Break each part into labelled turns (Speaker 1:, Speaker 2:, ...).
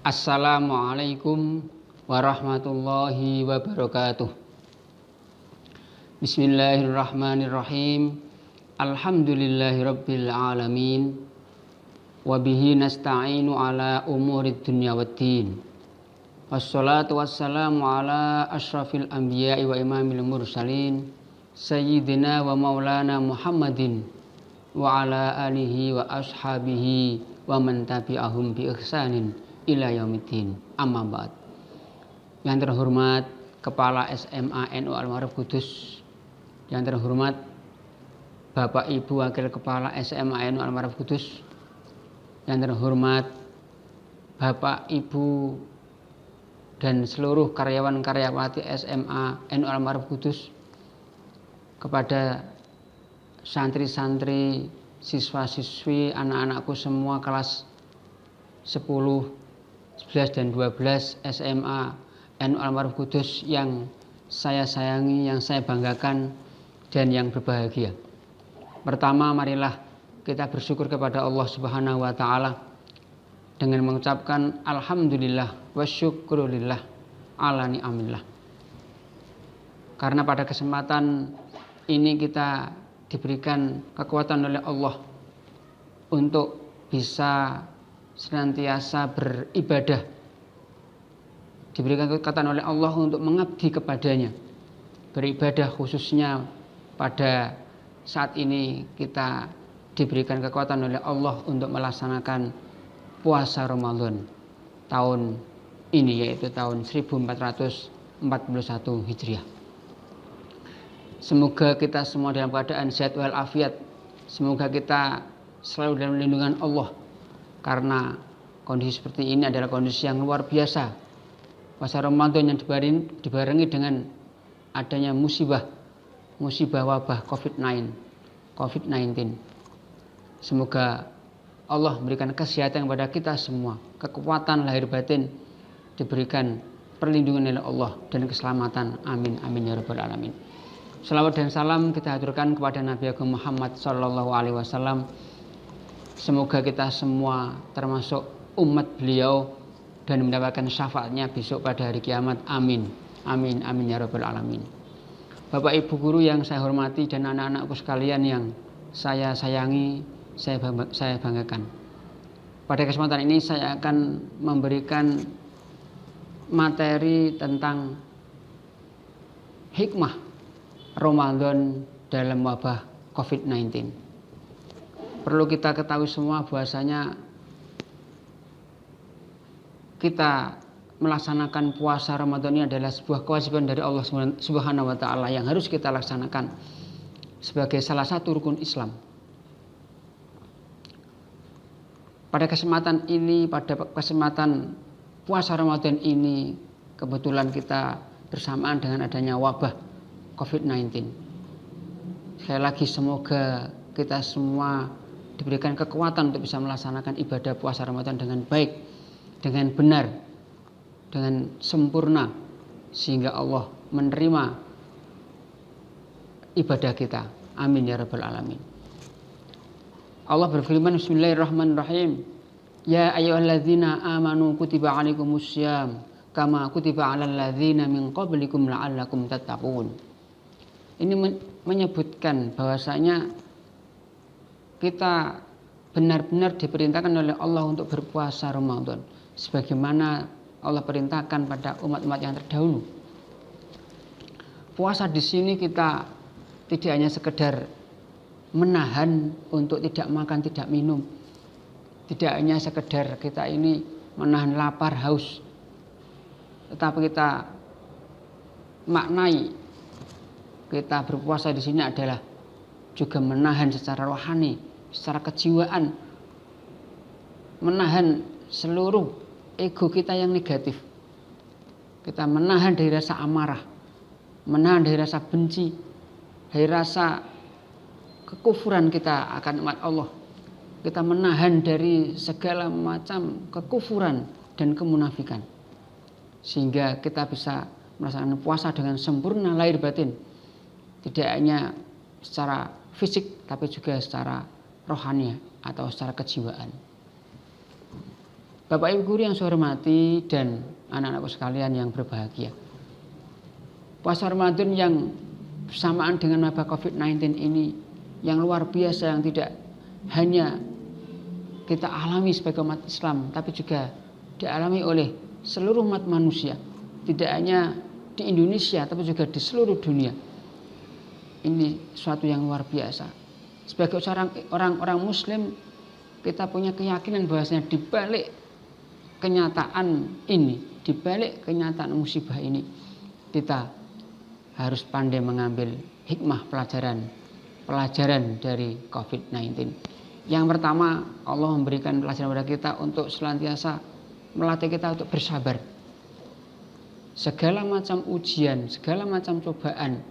Speaker 1: Assalamualaikum warahmatullahi wabarakatuh. Bismillahirrahmanirrahim. Alhamdulillahirabbil alamin. Wabihi nasta'inu ala umurid dunya waddin. Wassalatu wassalamu ala asyrafil anbiya'i wa imamil mursalin sayyidina wa maulana Muhammadin wa ala alihi wa ashabihi wa man tabi'ahum bi ihsanin ila yaumiddin. Amma ba'd. Yang terhormat Kepala SMA NU Al-Ma'arif Kudus, yang terhormat Bapak Ibu Wakil Kepala SMA NU Al-Ma'arif Kudus, yang terhormat Bapak Ibu dan seluruh karyawan-karyawati SMA NU Al-Ma'arif Kudus, kepada santri-santri, siswa-siswi, anak-anakku semua kelas 10, 11 dan 12 SMA NU Al-Ma'arif Kudus yang saya sayangi, yang saya banggakan dan yang berbahagia. Pertama, marilah kita bersyukur kepada Allah Subhanahu wa taala dengan mengucapkan alhamdulillah wa syukrulillah ala ni'amillah. Karena pada kesempatan ini kita diberikan kekuatan oleh Allah untuk bisa senantiasa beribadah, diberikan kekuatan oleh Allah untuk mengabdi kepadanya, beribadah, khususnya pada saat ini kita diberikan kekuatan oleh Allah untuk melaksanakan puasa Ramadan tahun ini, yaitu tahun 1441 Hijriah. Semoga kita semua dalam keadaan sehat walafiat. Semoga kita selalu dalam lindungan Allah, karena kondisi seperti ini adalah kondisi yang luar biasa. Puasa Ramadan yang dibarengi dengan adanya musibah wabah COVID-19. Semoga Allah memberikan kesehatan kepada kita semua, kekuatan lahir batin diberikan perlindungan oleh Allah dan keselamatan. Amin amin ya rabbal alamin. Salawat dan salam kita haturkan kepada Nabi Agung Muhammad Sallallahu Alaihi Wasallam. Semoga kita semua termasuk umat beliau dan mendapatkan syafaatnya besok pada hari kiamat. Amin amin amin ya rabbal alamin. Bapak Ibu guru yang saya hormati dan anak-anakku sekalian yang saya sayangi, saya banggakan. Pada kesempatan ini saya akan memberikan materi tentang hikmah Ramadan dalam wabah COVID-19. Perlu kita ketahui semua bahwasanya kita melaksanakan puasa Ramadan ini adalah sebuah kewajiban dari Allah Subhanahu wa taala yang harus kita laksanakan sebagai salah satu rukun Islam. Pada kesempatan ini, pada kesempatan puasa Ramadan ini, kebetulan kita bersamaan dengan adanya wabah COVID-19. Sekali lagi, semoga kita semua diberikan kekuatan untuk bisa melaksanakan ibadah puasa Ramadan dengan baik, dengan benar, dengan sempurna, sehingga Allah menerima ibadah kita. Amin ya rabbal alamin. Allah berfirman, Bismillahirrahmanirrahim. Ya ayyuhalladzina amanu kutiba alaikumussyam kama kutiba alal ladzina min qablikum la'allakum tattaqun. Ini menyebutkan bahwasanya kita benar-benar diperintahkan oleh Allah untuk berpuasa Ramadan sebagaimana Allah perintahkan pada umat-umat yang terdahulu. Puasa di sini kita tidak hanya sekedar menahan untuk tidak makan, tidak minum. Tidak hanya sekedar kita ini menahan lapar, haus. Tetapi kita maknai kita berpuasa di sini adalah juga menahan secara rohani, secara kejiwaan, menahan seluruh ego kita yang negatif. Kita menahan dari rasa amarah, menahan dari rasa benci, dari rasa kekufuran kita akan umat Allah. Kita menahan dari segala macam kekufuran dan kemunafikan, sehingga kita bisa melaksanakan puasa dengan sempurna lahir batin, tidak hanya secara fisik tapi juga secara rohani atau secara kejiwaan. Bapak Ibu guru yang saya hormati dan anak-anakku sekalian yang berbahagia. Puasa Ramadan yang bersamaan dengan wabah COVID-19 ini yang luar biasa, yang tidak hanya kita alami sebagai umat Islam, tapi juga dialami oleh seluruh umat manusia. Tidak hanya di Indonesia, tapi juga di seluruh dunia. Ini suatu yang luar biasa. Sebagai orang Muslim, kita punya keyakinan bahwasanya di balik kenyataan ini, di balik kenyataan musibah ini, kita harus pandai mengambil hikmah pelajaran dari COVID-19. Yang pertama, Allah memberikan pelajaran kepada kita untuk senantiasa melatih kita untuk bersabar. Segala macam ujian, segala macam cobaan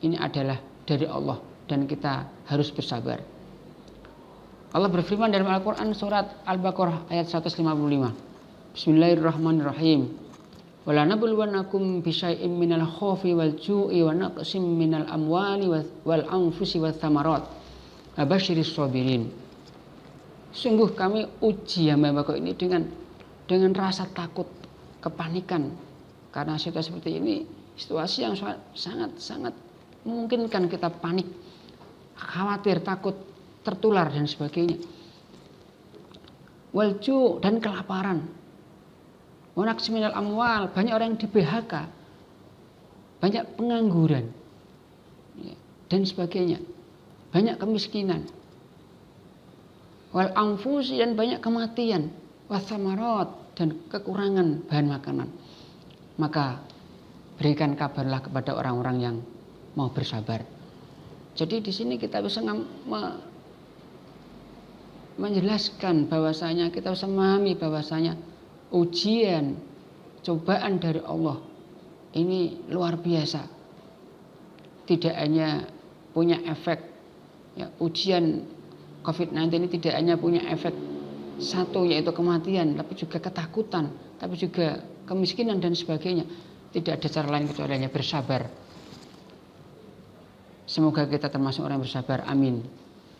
Speaker 1: ini adalah dari Allah dan kita harus bersabar. Allah berfirman dalam Al-Quran surat Al-Baqarah ayat 155. Bismillahirrahmanirrahim. Wala nabluwannakum bisyai'im minal khaufi wal ju'i wa naqsim minal amwali wal anfusi wath thamarat. Abasyiris sabirin. Sungguh kami uji hamba-Hamba ini dengan rasa takut, kepanikan. Karena situasi seperti ini, situasi yang sangat memungkinkan kita panik, khawatir, takut tertular dan sebagainya. Wal ju' dan kelaparan. Wanaqsi minal amwal, banyak orang yang di PHK, banyak pengangguran dan sebagainya, banyak kemiskinan. Wal anfusi, dan banyak kematian, wathamarat, dan kekurangan bahan makanan. Maka berikan kabarlah kepada orang-orang yang mau bersabar. Jadi di sini kita bisa menjelaskan bahwasanya, kita bisa memahami bahwasanya ujian, cobaan dari Allah ini luar biasa. Tidak hanya punya efek, ya, ujian COVID-19 ini tidak hanya punya efek satu, yaitu kematian, tapi juga ketakutan, tapi juga kemiskinan dan sebagainya. Tidak ada cara lain kecuali hanya bersabar. Semoga kita termasuk orang yang bersabar. Amin.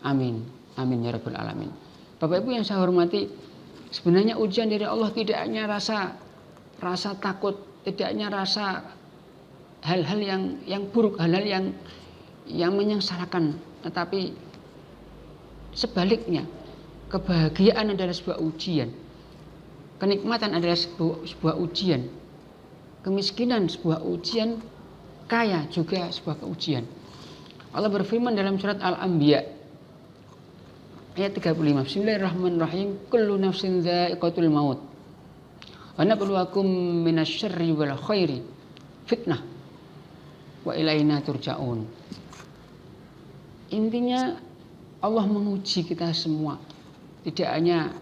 Speaker 1: Amin. Amin ya rabbal alamin. Bapak Ibu yang saya hormati, sebenarnya ujian dari Allah tidak hanya rasa takut, tidak hanya rasa hal-hal yang buruk, hal-hal yang menyengsarakan, tetapi sebaliknya, kebahagiaan adalah sebuah ujian, kenikmatan adalah sebuah ujian, kemiskinan sebuah ujian, kaya juga sebuah ujian. Allah berfirman dalam surat Al-Anbiya ayat 35. Bismillahirrahmanirrahim. Kullu nafsin dha'iqatul maut. Wa nabluwakum minasyarri wal khairi fitnah wa ilaina turja'un. Intinya Allah menguji kita semua. Tidak hanya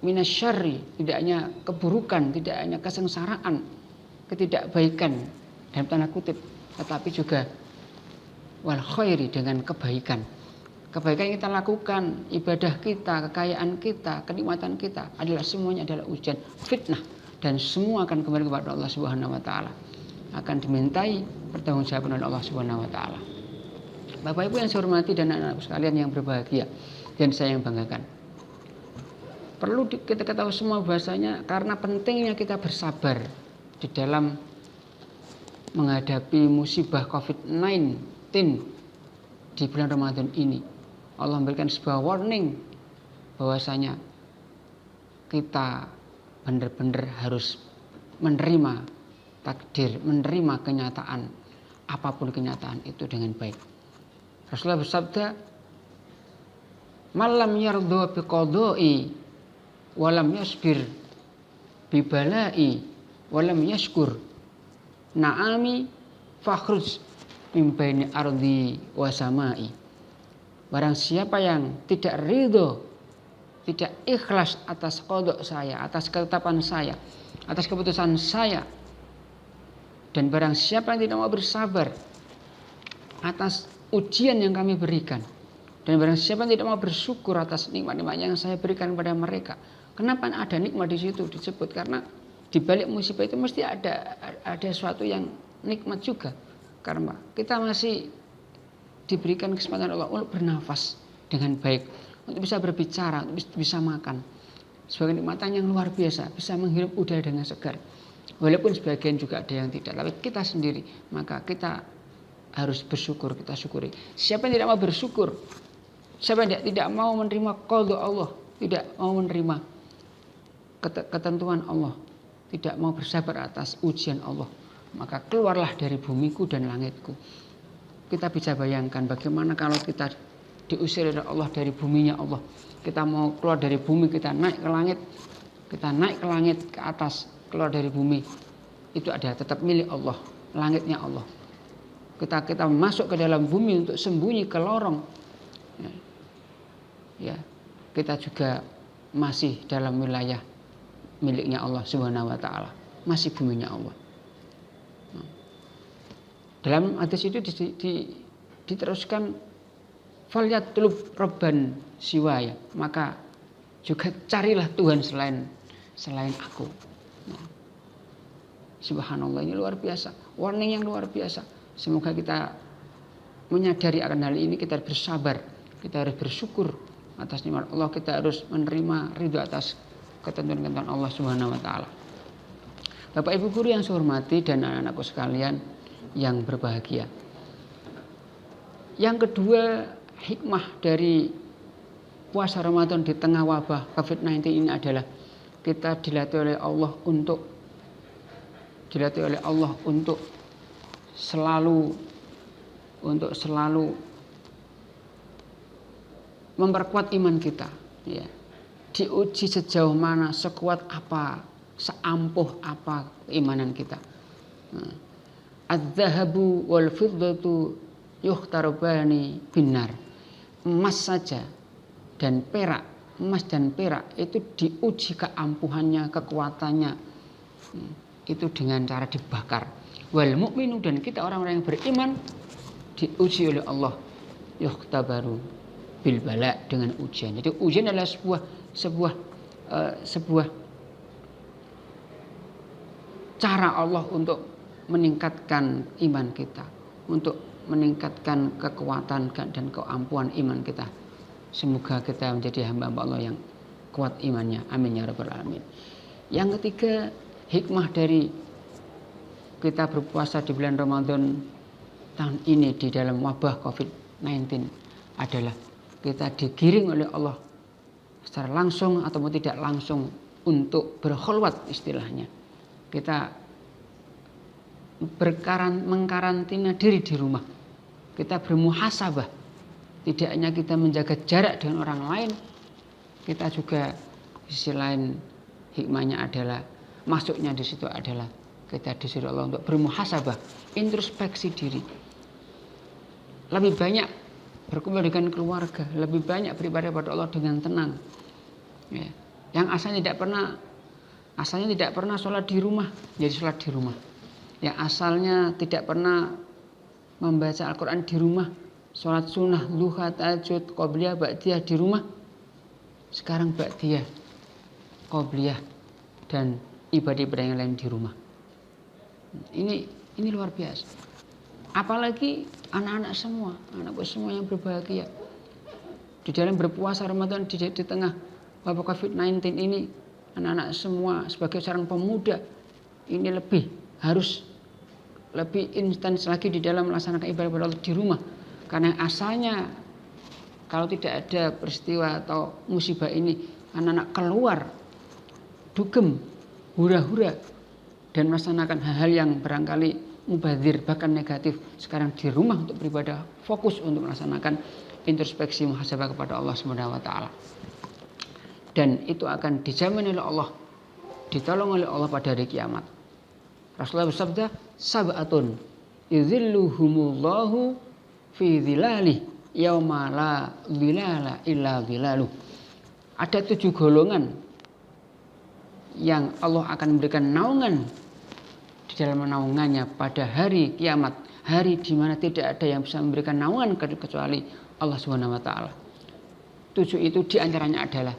Speaker 1: minasyarri, tidak hanya keburukan, tidak hanya kesengsaraan, ketidakbaikan dalam tanda kutip, tetapi juga wal khairi, dengan kebaikan. Kebaikan yang kita lakukan, ibadah kita, kekayaan kita, kenikmatan kita adalah semuanya adalah ujian, fitnah, dan semua akan kembali kepada Allah Subhanahu wa taala. Akan dimintai pertanggungjawaban oleh Allah Subhanahu wa taala. Bapak Ibu yang saya hormati dan anak-anak sekalian yang berbahagia dan saya yang banggakan. Perlu kita ketahui semua bahasanya karena pentingnya kita bersabar di dalam menghadapi musibah COVID-19 di bulan Ramadan ini. Allah memberikan sebuah warning bahwasanya kita benar-benar harus menerima takdir, menerima kenyataan, apapun kenyataan itu dengan baik. Rasulullah bersabda, "Malam yardha biqada'i walam yasbir bibalai walam yashkur na'ami fakhruj min baini ardi wa samai." Barang siapa yang tidak ridho, tidak ikhlas atas qada saya, atas ketetapan saya, atas keputusan saya, dan barang siapa yang tidak mau bersabar atas ujian yang kami berikan, dan barang siapa yang tidak mau bersyukur atas nikmat-nikmat yang saya berikan kepada mereka. Kenapa ada nikmat di situ disebut? Karena di balik musibah itu mesti ada sesuatu yang nikmat juga. Karena kita masih diberikan kesempatan Allah untuk bernafas dengan baik, untuk bisa berbicara, untuk bisa makan. sebagai nikmatan yang luar biasa, bisa menghirup udara dengan segar. Walaupun sebagian juga ada yang tidak, tapi kita sendiri, maka kita harus bersyukur, kita syukuri. Siapa yang tidak mau bersyukur, siapa yang tidak mau menerima qada Allah, tidak mau menerima ketentuan Allah, tidak mau bersabar atas ujian Allah, maka keluarlah dari bumiku dan langitku. Kita bisa bayangkan bagaimana kalau kita diusir oleh Allah dari buminya Allah. Kita mau keluar dari bumi, kita naik ke langit, ke atas, keluar dari bumi. Itu ada tetap milik Allah, langitnya Allah. Kita masuk ke dalam bumi untuk sembunyi ke lorong. Ya, kita juga masih dalam wilayah miliknya Allah Subhanahu wa taala, masih buminya Allah. Dalam hadis itu diteruskan falyatlub rabban siwaya, maka juga carilah Tuhan selain aku. Subhanallah, ini luar biasa, warning yang luar biasa. Semoga kita menyadari akan hal ini, kita bersabar, kita harus bersyukur atas nikmat Allah, kita harus menerima ridho atas ketentuan-ketentuan Allah Subhanahu wa taala. Bapak Ibu guru yang saya hormati dan anak-anakku sekalian yang berbahagia. Yang kedua, hikmah dari puasa Ramadan di tengah wabah COVID-19 ini adalah kita dilatih oleh Allah untuk selalu memperkuat iman kita, ya. Diuji sejauh mana, sekuat apa, seampuh apa keimanan kita. Az-zahabu wal fiddatu yukhtarubani binar. Emas saja dan perak, emas dan perak itu diuji keampuhannya, kekuatannya, itu dengan cara dibakar. Wal mu'minu, dan kita orang-orang yang beriman diuji oleh Allah, yukhtabaru bil bala, dengan ujian. Jadi ujian adalah sebuah cara Allah untuk meningkatkan iman kita, untuk meningkatkan kekuatan dan keampuhan iman kita. Semoga kita menjadi hamba-hamba Allah yang kuat imannya. Amin ya rabbal alamin. Yang ketiga, hikmah dari kita berpuasa di bulan Ramadan tahun ini di dalam wabah COVID-19 adalah kita digiring oleh Allah secara langsung ataupun tidak langsung untuk berkhulwat istilahnya. Kita mengkarantina diri di rumah. Kita bermuhasabah. Tidak hanya kita menjaga jarak dengan orang lain, kita juga di sisi lain hikmahnya adalah, masuknya di situ adalah kita disuruh Allah untuk bermuhasabah, introspeksi diri. Lebih banyak berkumpul dengan keluarga, lebih banyak beribadah kepada Allah dengan tenang. Ya. Yang asalnya tidak pernah sholat di rumah, jadi sholat di rumah. Yang asalnya tidak pernah membaca Al-Quran di rumah, sholat sunnah, duha, tahajud, qobliyah, ba'diyah di rumah, sekarang ba'diyah, qobliyah, dan ibadah-ibadah yang lain di rumah. Ini luar biasa. Apalagi anak-anak semua, anakku semua yang berbahagia di dalam berpuasa Ramadan di tengah wabah COVID-19 ini. Anak-anak semua sebagai seorang pemuda ini harus lebih intens lagi di dalam melaksanakan ibadah kepada Allah di rumah. Karena asalnya kalau tidak ada peristiwa atau musibah ini, anak-anak keluar dugem, hura-hura, dan melaksanakan hal-hal yang barangkali mubadzir, bahkan negatif. Sekarang di rumah untuk beribadah, fokus untuk melaksanakan introspeksi muhasabah kepada Allah Subhanahu wa taala. Dan itu akan dijamin oleh Allah, ditolong oleh Allah pada hari kiamat. Rasulullah bersabda, sab'atun yudhilluhumullahu fi dhilali yauma la dhilala illa dhilaluh. Ada 7 golongan yang Allah akan memberikan naungan di dalam naungannya pada hari kiamat, hari di mana tidak ada yang bisa memberikan naungan kecuali Allah Subhanahu wa taala. 7 itu diantaranya adalah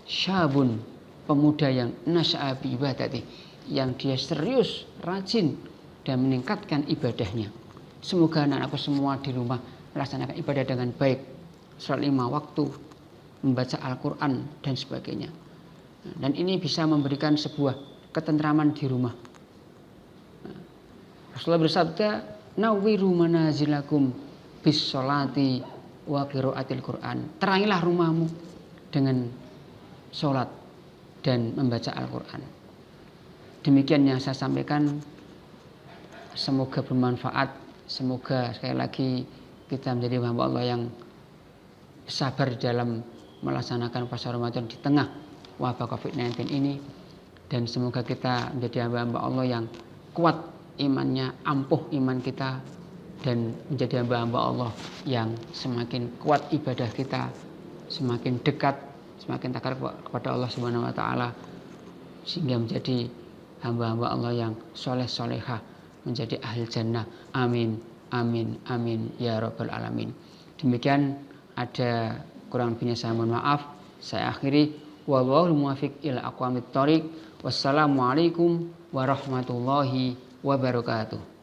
Speaker 1: syabun, pemuda yang nasya'a bi ibadati, yang dia serius, rajin dan meningkatkan ibadahnya. Semoga anak-anakku semua di rumah melaksanakan ibadah dengan baik, sholat 5 waktu, membaca Al-Quran dan sebagainya. Dan ini bisa memberikan sebuah ketentraman di rumah. Rasulullah bersabda, "Nawwiru manazilakum bis sholati wa qiraatil Qur'an." Terangilah rumahmu dengan sholat dan membaca Al-Quran. Demikian yang saya sampaikan. Semoga bermanfaat. Semoga sekali lagi kita menjadi hamba Allah yang sabar dalam melaksanakan puasa Ramadan di tengah wabah COVID-19 ini. Dan semoga kita menjadi hamba-hamba Allah yang kuat imannya, ampuh iman kita, dan menjadi hamba-hamba Allah yang semakin kuat ibadah kita, semakin dekat, semakin takar kepada Allah Subhanahu wa taala, sehingga menjadi hamba-hamba Allah yang soleh-solehah, menjadi ahli jannah. Amin, amin, amin ya rabbal alamin. Demikian, ada kurang lebihnya saya mohon maaf. Saya akhiri, wallahul muwaffiq ila aqwamit thoriq. Wassalamualaikum warahmatullahi wabarakatuh.